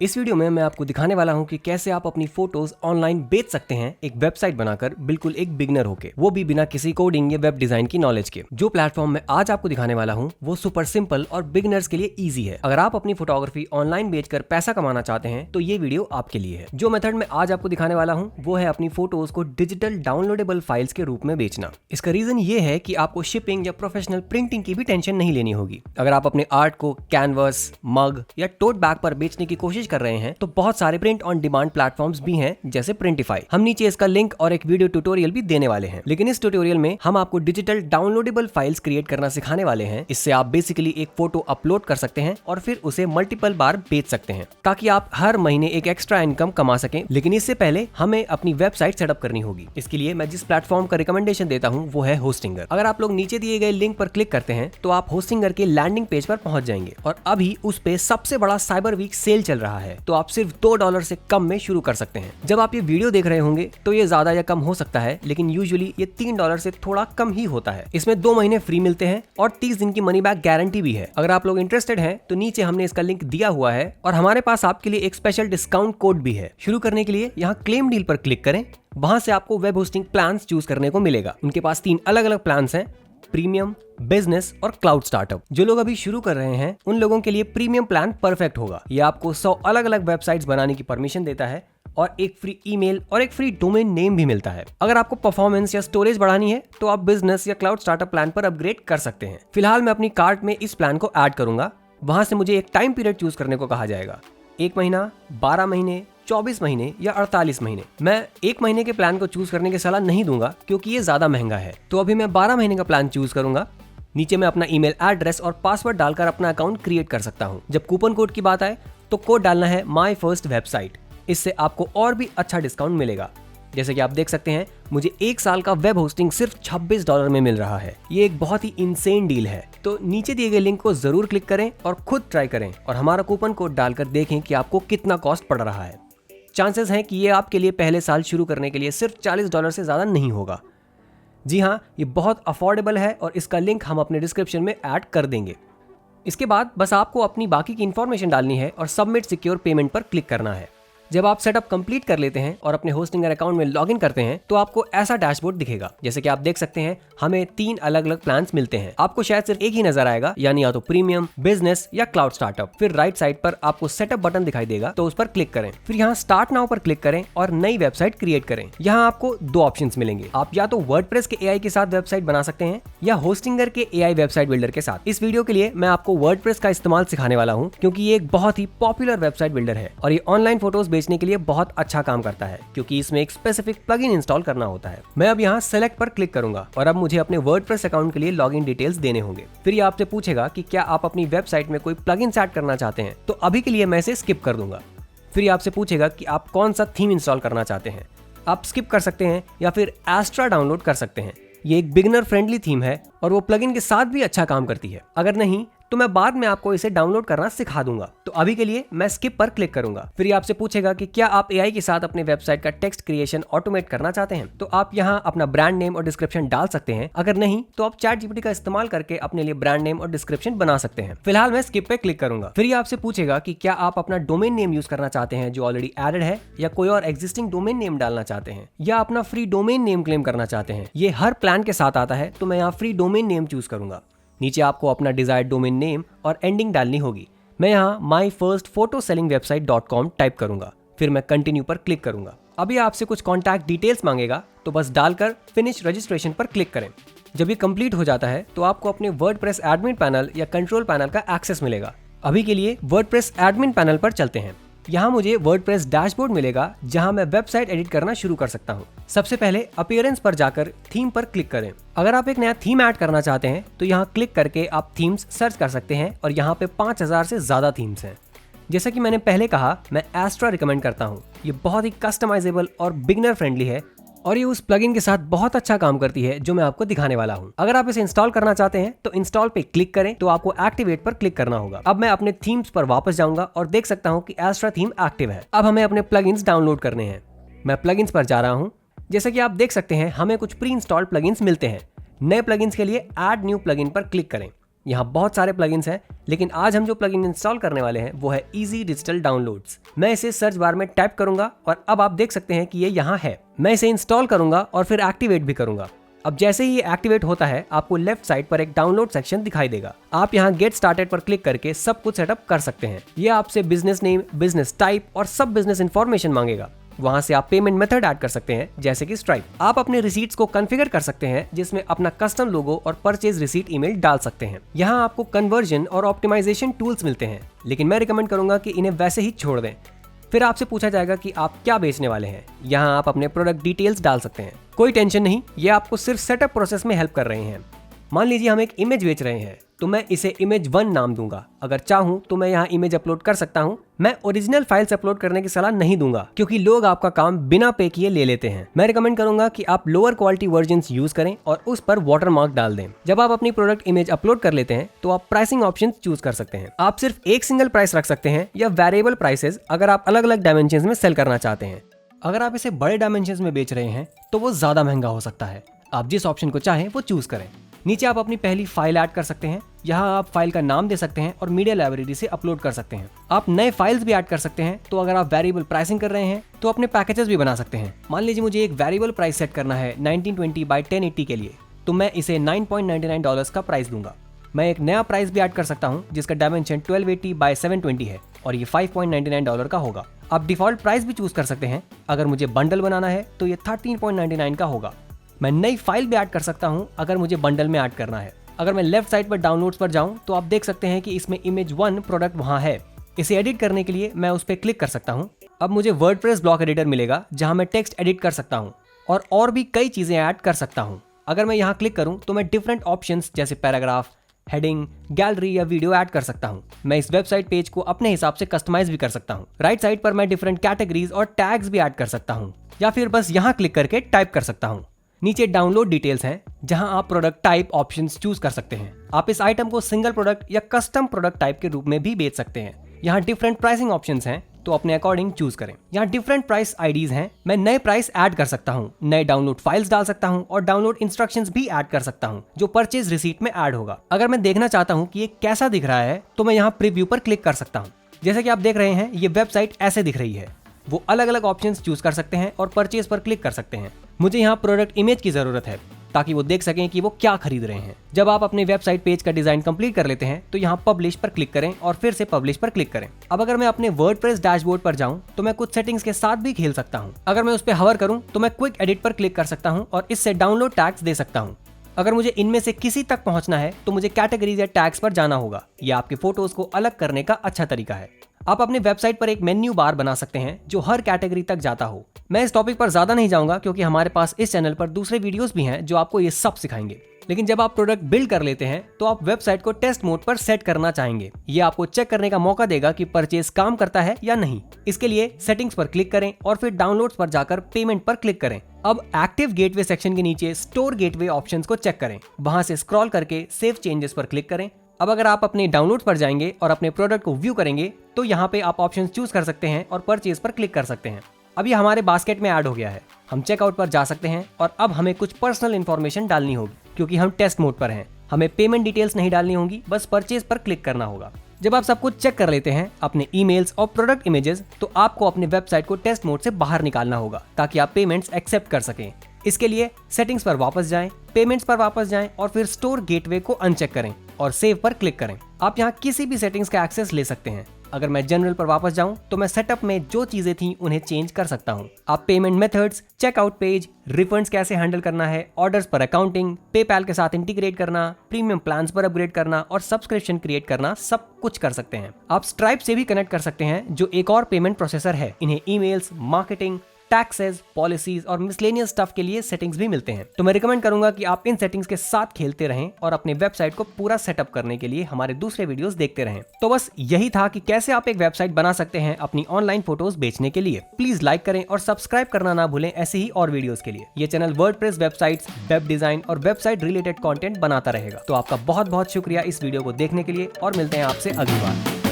इस वीडियो में मैं आपको दिखाने वाला हूं कि कैसे आप अपनी फोटोज ऑनलाइन बेच सकते हैं एक वेबसाइट बनाकर, बिल्कुल एक बिगनर होके, वो भी बिना किसी कोडिंग या वेब डिजाइन की नॉलेज के। जो प्लेटफॉर्म मैं आज आपको दिखाने वाला हूं वो सुपर सिंपल और बिगनर्स के लिए इजी है। अगर आप अपनी फोटोग्राफी ऑनलाइन बेचकर पैसा कमाना चाहते हैं तो ये वीडियो आपके लिए है। जो मेथड मैं आज आपको दिखाने वाला हूँ वो है अपनी फोटोज को डिजिटल डाउनलोडेबल फाइल्स के रूप में बेचना। इसका रीजन ये है कि आपको शिपिंग या प्रोफेशनल प्रिंटिंग की भी टेंशन नहीं लेनी होगी। अगर आप अपने आर्ट को कैनवस, मग या टोट बैग पर बेचने की कोशिश कर रहे हैं तो बहुत सारे प्रिंट ऑन डिमांड प्लेटफॉर्म्स भी हैं, जैसे प्रिंटिफाई। हम नीचे इसका लिंक और एक वीडियो ट्यूटोरियल भी देने वाले हैं, लेकिन इस ट्यूटोरियल में हम आपको डिजिटल डाउनलोडेबल फाइल्स क्रिएट करना सिखाने वाले हैं। इससे आप बेसिकली एक फोटो अपलोड कर सकते हैं और फिर उसे मल्टीपल बार बेच सकते हैं, ताकि आप हर महीने एक एक्स्ट्रा इनकम कमा सकें। लेकिन इससे पहले हमें अपनी वेबसाइट सेटअप करनी होगी। इसके लिए मैं जिस प्लेटफॉर्म का रिकमेंडेशन देता हूँ वो है होस्टिंगर। अगर आप लोग नीचे दिए गए लिंक पर क्लिक करते हैं तो आप होस्टिंगर के लैंडिंग पेज पर पहुंच जाएंगे और अभी उस पे सबसे बड़ा साइबर वीक सेल चल रहा है, तो आप सिर्फ $2 से कम में शुरू कर सकते हैं। जब आप ये वीडियो देख रहे होंगे तो ये ज्यादा या कम हो सकता है, लेकिन यूजुअली ये $3 से थोड़ा कम ही होता है। इसमें 2 महीने फ्री मिलते हैं और 30 दिन की मनी बैक गारंटी भी है। अगर आप लोग इंटरेस्टेड हैं तो नीचे हमने इसका लिंक दिया हुआ है और हमारे पास आपके लिए एक स्पेशल डिस्काउंट कोड भी है। शुरू करने के लिए यहाँ क्लेम डील पर क्लिक करें। वहां से आपको वेब होस्टिंग प्लान्स चूज करने को मिलेगा। उनके पास 3 अलग अलग प्लान्स हैं, प्रीमियम, बिजनेस और क्लाउड स्टार्टअप। जो लोग अभी शुरू कर रहे हैं उन लोगों के लिए प्रीमियम प्लान परफेक्ट होगा। ये आपको 100 अलग अलग वेबसाइट्स बनाने की परमिशन देता है और एक फ्री ईमेल और एक फ्री डोमेन नेम भी मिलता है। अगर आपको परफॉर्मेंस या स्टोरेज बढ़ानी है तो आप बिजनेस या क्लाउड स्टार्टअप प्लान पर अपग्रेड कर सकते हैं। फिलहाल मैं अपनी कार्ट में इस प्लान को ऐड करूंगा। वहां से मुझे एक टाइम पीरियड चूज करने को कहा जाएगा, 1 महीना, 12 महीने, 24 महीने या 48 महीने। मैं 1 महीने के प्लान को चूज करने की सलाह नहीं दूंगा क्योंकि ये ज्यादा महंगा है, तो अभी मैं 12 महीने का प्लान चूज करूंगा। नीचे मैं अपना ईमेल एड्रेस और पासवर्ड डालकर अपना अकाउंट क्रिएट कर सकता हूं। जब कूपन कोड की बात आए तो कोड डालना है माई फर्स्ट वेबसाइट। इससे आपको और भी अच्छा डिस्काउंट मिलेगा। जैसे कि आप देख सकते हैं मुझे 1 साल का वेब होस्टिंग सिर्फ $26 में मिल रहा है। ये एक बहुत ही इंसेन डील है। तो नीचे दिए गए लिंक को जरूर क्लिक करें और खुद ट्राई करें और हमारा कूपन कोड डालकर देखें कि आपको कितना कॉस्ट पड़ रहा है। चांसेस हैं कि ये आपके लिए पहले साल शुरू करने के लिए सिर्फ $40 से ज्यादा नहीं होगा। जी हाँ, ये बहुत अफोर्डेबल है और इसका लिंक हम अपने डिस्क्रिप्शन में ऐड कर देंगे। इसके बाद बस आपको अपनी बाकी की इंफॉर्मेशन डालनी है और सबमिट सिक्योर पेमेंट पर क्लिक करना है। जब आप सेटअप कंप्लीट कर लेते हैं और अपने होस्टिंगर अकाउंट में लॉगिन करते हैं तो आपको ऐसा डैशबोर्ड दिखेगा। जैसे कि आप देख सकते हैं हमें 3 अलग अलग प्लान्स मिलते हैं। आपको शायद सिर्फ एक ही नजर आएगा, यानी या तो प्रीमियम, बिजनेस या क्लाउड स्टार्टअप। फिर राइट साइड पर आपको सेटअप बटन दिखाई देगा, तो उस पर क्लिक करें। फिर यहाँ स्टार्ट नाउ पर क्लिक करें और नई वेबसाइट क्रिएट करें। यहाँ आपको 2 ऑप्शंस मिलेंगे। आप या तो वर्डप्रेस के AI के साथ वेबसाइट बना सकते हैं या होस्टिंगर के AI वेबसाइट बिल्डर के साथ। इस वीडियो के लिए मैं आपको वर्डप्रेस का इस्तेमाल सिखाने वाला हूँ क्योंकि ये एक बहुत ही पॉपुलर वेबसाइट बिल्डर है और ये ऑनलाइन फोटोज बेचने के लिए बहुत अच्छा काम करता है क्योंकि इसमें एक स्पेसिफिक प्लगइन इंस्टॉल करना होता है। मैं अब यहाँ सेलेक्ट पर क्लिक करूंगा और अब मुझे अपने वर्डप्रेस अकाउंट के लिए लॉगिन डिटेल्स देने होंगे। फिर ये आपसे पूछेगा कि क्या आप अपनी वेबसाइट में कोई प्लगइन्स ऐड करना चाहते हैं, तो अभी के लिए मैं इसे स्किप कर दूंगा। फिर ये आपसे पूछेगा कि आप कौन सा थीम इंस्टॉल करना चाहते हैं। आप स्किप कर सकते हैं या फिर एस्ट्रा डाउनलोड कर सकते हैं। ये एक बिगिनर फ्रेंडली थीम है और वो प्लगइन के साथ भी अच्छा काम करती है। अगर नहीं तो मैं बाद में आपको इसे डाउनलोड करना सिखा दूंगा। तो अभी के लिए मैं स्किप पर क्लिक करूंगा। फिर ये आपसे पूछेगा कि क्या आप AI के साथ अपने वेबसाइट का टेक्स्ट क्रिएशन ऑटोमेट करना चाहते हैं, तो आप यहाँ अपना ब्रांड नेम और डिस्क्रिप्शन डाल सकते हैं। अगर नहीं तो आप ChatGPT का इस्तेमाल करके अपने लिए ब्रांड नेम और डिस्क्रिप्शन बना सकते हैं। फिलहाल मैं स्किप पे क्लिक करूंगा। फिर ये आपसे पूछेगा कि क्या आप अपना डोमेन नेम यूज करना चाहते हैं जो ऑलरेडी एडेड है, या कोई और एग्जिस्टिंग डोमेन नेम डालना चाहते हैं, या अपना फ्री डोमेन नेम क्लेम करना चाहते हैं। ये हर प्लान के साथ आता है, तो मैं यहाँ फ्री डोमेन नेम चूज करूंगा। नीचे आपको अपना डिजायर्ड डोमेन नेम और एंडिंग डालनी होगी। मैं यहाँ myfirstphotosellingwebsite.com टाइप करूंगा। फिर मैं कंटिन्यू पर क्लिक करूंगा। अभी आपसे कुछ कॉन्टैक्ट डिटेल्स मांगेगा, तो बस डालकर फिनिश रजिस्ट्रेशन पर क्लिक करें। जब ये कंप्लीट हो जाता है तो आपको अपने वर्डप्रेस एडमिन पैनल या कंट्रोल पैनल का एक्सेस मिलेगा। अभी के लिए वर्डप्रेस एडमिन पैनल पर चलते हैं। यहाँ मुझे वर्डप्रेस डैशबोर्ड मिलेगा जहाँ मैं वेबसाइट एडिट करना शुरू कर सकता हूँ। सबसे पहले अपीयरेंस पर जाकर थीम पर क्लिक करें। अगर आप एक नया थीम ऐड करना चाहते हैं तो यहाँ क्लिक करके आप थीम्स सर्च कर सकते हैं और यहाँ पे 5000 से ज्यादा थीम्स हैं। जैसा कि मैंने पहले कहा, मैं एस्ट्रा रिकमेंड करता हूँ। ये बहुत ही कस्टमाइजेबल और बिगिनर फ्रेंडली है और ये उस प्लगइन के साथ बहुत अच्छा काम करती है जो मैं आपको दिखाने वाला हूँ। अगर आप इसे इंस्टॉल करना चाहते हैं तो इंस्टॉल पे क्लिक करें, तो आपको एक्टिवेट पर क्लिक करना होगा। अब मैं अपने थीम्स पर वापस जाऊंगा और देख सकता हूँ कि एस्ट्रा थीम एक्टिव है। अब हमें अपने प्लगइन्स डाउनलोड करने हैं। मैं प्लगइन्स पर जा रहा हूँ। जैसा कि आप देख सकते हैं हमें कुछ प्री इंस्टॉल्ड प्लगइन्स मिलते हैं। नए प्लगइन्स के लिए ऐड न्यू प्लगइन पर क्लिक करें। यहाँ बहुत सारे प्लगइन्स हैं, लेकिन आज हम जो प्लगइन इंस्टॉल करने वाले हैं वो है इजी डिजिटल डाउनलोड्स। मैं इसे सर्च बार में टाइप करूंगा और अब आप देख सकते हैं कि ये यहाँ है। मैं इसे इंस्टॉल करूंगा और फिर एक्टिवेट भी करूंगा। अब जैसे ही ये एक्टिवेट होता है आपको लेफ्ट साइड पर एक डाउनलोड सेक्शन दिखाई देगा। आप यहाँ गेट स्टार्टेड पर क्लिक करके सब कुछ सेटअप कर सकते हैं। ये आपसे बिजनेस नेम, बिजनेस टाइप और सब बिजनेस इंफॉर्मेशन मांगेगा। वहां से आप पेमेंट मेथड ऐड कर सकते हैं, जैसे कि स्ट्राइप। आप अपने रिसीट्स को कॉन्फ़िगर कर सकते हैं, जिसमें अपना कस्टम लोगो और परचेज रिसीट ईमेल डाल सकते हैं। यहाँ आपको कन्वर्जन और ऑप्टिमाइजेशन टूल्स मिलते हैं, लेकिन मैं रिकमेंड करूंगा कि इन्हें वैसे ही छोड़ दें। फिर आपसे पूछा जाएगा कि आप क्या बेचने वाले हैं। यहाँ आप अपने प्रोडक्ट डिटेल्स डाल सकते हैं। कोई टेंशन नहीं, ये आपको सिर्फ सेटअप प्रोसेस में हेल्प कर रहे हैं। मान लीजिए हम एक इमेज बेच रहे हैं, तो मैं इसे इमेज 1 नाम दूंगा। अगर चाहूं तो मैं यहाँ इमेज अपलोड कर सकता हूँ। मैं ओरिजिनल फाइल्स अपलोड करने की सलाह नहीं दूंगा, क्योंकि लोग आपका काम बिना पे किए ले लेते हैं। मैं रिकमेंड करूंगा कि आप लोअर क्वालिटी वर्जन्स यूज करें और उस पर वाटरमार्क डाल दें। जब आप अपनी प्रोडक्ट इमेज अपलोड कर लेते हैं तो आप प्राइसिंग ऑप्शन चूज कर सकते हैं। आप सिर्फ एक सिंगल प्राइस रख सकते हैं या वेरिएबल प्राइसेस, अगर आप अलग अलग डायमेंशन में सेल करना चाहते हैं। अगर आप इसे बड़े डायमेंशन में बेच रहे हैं तो वो ज्यादा महंगा हो सकता है। आप जिस ऑप्शन को चाहें वो चूज करें। नीचे आप अपनी पहली फाइल ऐड कर सकते हैं। यहाँ आप फाइल का नाम दे सकते हैं और मीडिया लाइब्रेरी से अपलोड कर सकते हैं। आप नए फाइल्स भी ऐड कर सकते हैं। तो अगर आप वेरिएबल प्राइसिंग कर रहे हैं तो अपने पैकेजेस भी बना सकते हैं। मान लीजिए मुझे एक वेरिएबल प्राइस सेट करना है 1920 बाय 1080 के लिए, तो मैं इसे $9.99 का प्राइस दूंगा। मैं एक नया प्राइस भी ऐड कर सकता हूँ जिसका डायमेंशन 1280 बाय 720 है और ये $5.99 का होगा। आप डिफॉल्ट प्राइस भी चूज कर सकते हैं। अगर मुझे बंडल बनाना है तो ये 13.99 का होगा। मैं नई फाइल भी ऐड कर सकता हूं अगर मुझे बंडल में ऐड करना है। अगर मैं लेफ्ट साइड पर डाउनलोड्स पर जाऊं तो आप देख सकते हैं कि इसमें इमेज 1 प्रोडक्ट वहां है। इसे एडिट करने के लिए मैं उस पर क्लिक कर सकता हूं। अब मुझे वर्डप्रेस ब्लॉक एडिटर मिलेगा, जहां मैं टेक्स्ट एडिट कर सकता हूं और भी कई चीजें ऐड कर सकता हूं। अगर मैं यहाँ क्लिक करूं तो मैं डिफरेंट ऑप्शंस जैसे पैराग्राफ, हेडिंग, गैलरी या वीडियो ऐड कर सकता हूं। मैं इस वेबसाइट पेज को अपने हिसाब से कस्टमाइज भी कर सकता हूं। राइट साइड पर मैं डिफरेंट कैटेगरीज और टैग्स भी ऐड कर सकता हूं, या फिर बस यहाँ क्लिक करके टाइप कर सकता हूं। नीचे डाउनलोड डिटेल्स हैं, जहां आप प्रोडक्ट टाइप ऑप्शंस चूज कर सकते हैं। आप इस आइटम को सिंगल प्रोडक्ट या कस्टम प्रोडक्ट टाइप के रूप में भी बेच सकते हैं। यहाँ डिफरेंट प्राइसिंग ऑप्शंस हैं, तो अपने अकॉर्डिंग चूज करें। यहाँ डिफरेंट प्राइस आईडीज हैं। मैं नए प्राइस ऐड कर सकता हूँ, नए डाउनलोड फाइल्स डाल सकता हूँ और डाउनलोड इंस्ट्रक्शंस भी ऐड कर सकता हूँ, जो परचेज रिसीट में ऐड होगा। अगर मैं देखना चाहता हूँ कि ये कैसा दिख रहा है तो मैं यहाँ प्रीव्यू पर क्लिक कर सकता हूँ। जैसे कि आप देख रहे हैं ये वेबसाइट ऐसे दिख रही है। वो अलग अलग ऑप्शंस चूज कर सकते हैं और परचेज पर क्लिक कर सकते हैं। मुझे यहाँ प्रोडक्ट इमेज की जरूरत है ताकि वो देख सकें कि वो क्या खरीद रहे हैं। जब आप अपने वेबसाइट पेज का डिजाइन कंप्लीट कर लेते हैं तो यहाँ पब्लिश पर क्लिक करें और फिर से पब्लिश पर क्लिक करें। अब अगर मैं अपने वर्डप्रेस डैशबोर्ड पर जाऊं तो मैं कुछ सेटिंग्स के साथ भी खेल सकता हूँ। अगर मैं उस पर हवर करूं तो मैं क्विक एडिट पर क्लिक कर सकता हूँ और इससे डाउनलोड टैग्स दे सकता हूँ। अगर मुझे इनमें से किसी तक पहुंचना है तो मुझे कैटेगरीज या टैग्स पर जाना होगा। यह आपके फोटोज को अलग करने का अच्छा तरीका है। आप अपने वेबसाइट पर एक मेन्यू बार बना सकते हैं जो हर कैटेगरी तक जाता हो। मैं इस टॉपिक पर ज्यादा नहीं जाऊंगा, क्योंकि हमारे पास इस चैनल पर दूसरे वीडियोस भी हैं जो आपको ये सब सिखाएंगे। लेकिन जब आप प्रोडक्ट बिल्ड कर लेते हैं तो आप वेबसाइट को टेस्ट मोड पर सेट करना चाहेंगे। ये आपको चेक करने का मौका देगा कि परचेज काम करता है या नहीं। इसके लिए सेटिंग्स पर क्लिक करें और फिर डाउनलोड्स पर जाकर पेमेंट पर क्लिक करें। अब एक्टिव गेटवे सेक्शन के नीचे स्टोर गेटवे ऑप्शंस को चेक करें। वहां से स्क्रॉल करके सेव चेंजेस पर क्लिक करें। अब अगर आप अपने डाउनलोड पर जाएंगे और अपने प्रोडक्ट को व्यू करेंगे तो यहाँ पे आप ऑप्शंस चूज कर सकते हैं और परचेज पर क्लिक कर सकते हैं। अब ये हमारे बास्केट में ऐड हो गया है। हम चेकआउट पर जा सकते हैं और अब हमें कुछ पर्सनल इन्फॉर्मेशन डालनी होगी, क्योंकि हम टेस्ट मोड पर हैं। हमें पेमेंट डिटेल्स नहीं डालनी होंगी, बस परचेज पर क्लिक करना होगा। जब आप सब कुछ चेक कर लेते हैं, अपने ईमेल्स और प्रोडक्ट इमेजेस, तो आपको अपने वेबसाइट को टेस्ट मोड से बाहर निकालना होगा ताकि आप पेमेंट्स एक्सेप्ट कर सकें। इसके लिए सेटिंग्स पर वापस जाएं, पेमेंट्स पर वापस जाएं और फिर स्टोर गेटवे को अनचेक करें और सेव पर क्लिक करें। आप यहाँ किसी भी सेटिंग्स का एक्सेस ले सकते हैं। अगर मैं जनरल पर वापस जाऊं तो मैं सेटअप में जो चीजें थी उन्हें चेंज कर सकता हूं। आप payment methods, checkout page, refunds कैसे हैंडल करना है, ऑर्डर्स पर अकाउंटिंग, पेपैल के साथ इंटीग्रेट करना, प्रीमियम प्लान्स पर अपग्रेड करना और सब्सक्रिप्शन क्रिएट करना, सब कुछ कर सकते हैं। आप स्ट्राइप से भी कनेक्ट कर सकते हैं, जो एक और पेमेंट प्रोसेसर है। इन्हें ईमेल्स, मार्केटिंग, टैक्सेस, पॉलिसीज और मिसलेनियस स्टफ के लिए सेटिंग्स भी मिलते हैं। तो मैं रिकमेंड करूंगा कि आप इन सेटिंग्स के साथ खेलते रहें और अपने वेबसाइट को पूरा सेटअप करने के लिए हमारे दूसरे वीडियोस देखते रहें। तो बस यही था कि कैसे आप एक वेबसाइट बना सकते हैं अपनी ऑनलाइन फोटोज बेचने के लिए। प्लीज लाइक करें और सब्सक्राइब करना ना भूलें ऐसे ही और वीडियोस के लिए। ये channel WordPress websites, web design और वेबसाइट रिलेटेड कंटेंट बनाता रहेगा। तो आपका बहुत बहुत शुक्रिया इस वीडियो को देखने के लिए और मिलते हैं आपसे अगली बार।